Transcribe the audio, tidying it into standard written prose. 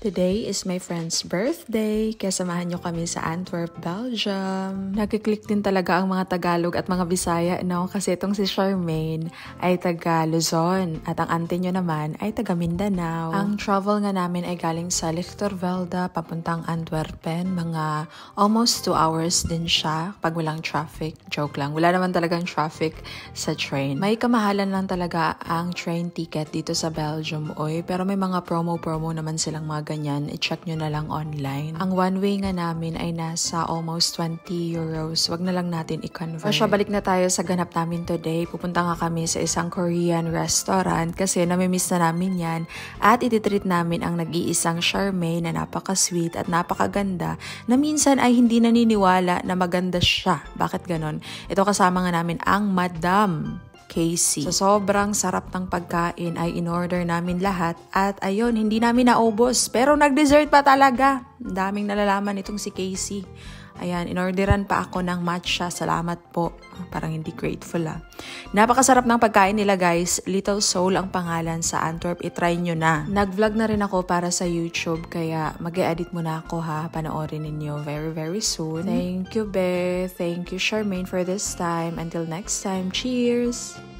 Today is my friend's birthday, kaya samahan nyo kami sa Antwerp, Belgium. Nagkiklik din talaga ang mga Tagalog at mga Bisaya, no? Kasi itong si Charmaine ay taga Luzon at ang auntie nyo naman ay taga Mindanao. Ang travel nga namin ay galing sa Lichtervelde papuntang Antwerpen. Mga almost 2 hours din siya pag walang traffic. Joke lang, wala naman talagang traffic sa train. May kamahalan lang talaga ang train ticket dito sa Belgium, oy. Pero may mga promo naman silang mga ganyan, i-check nyo na lang online. Ang one way nga namin ay nasa almost 20 euros. Wag na lang natin i-convert. So, balik na tayo sa ganap namin today. Pupunta nga kami sa isang Korean restaurant kasi namimiss na namin yan at ititreat namin ang nag-iisang Charmaine na napaka-sweet at napakaganda na minsan ay hindi naniniwala na maganda siya. Bakit ganon? Ito kasama nga namin ang Madam Casey. Sa sobrang sarap ng pagkain ay in-order namin lahat at ayun, hindi namin naubos. Pero nag-dessert pa talaga. Daming nalalaman itong si Casey. Ayan, in-orderan pa ako ng matcha. Salamat po. Parang hindi grateful Napakasarap ng pagkain nila guys. Little Soul ang pangalan sa Antwerp. I-try nyo na. Nag-vlog na rin ako para sa YouTube. Kaya mag-e-edit muna ako Panoorin ninyo very soon. Thank you, Be. Thank you, Charmaine, for this time. Until next time. Cheers!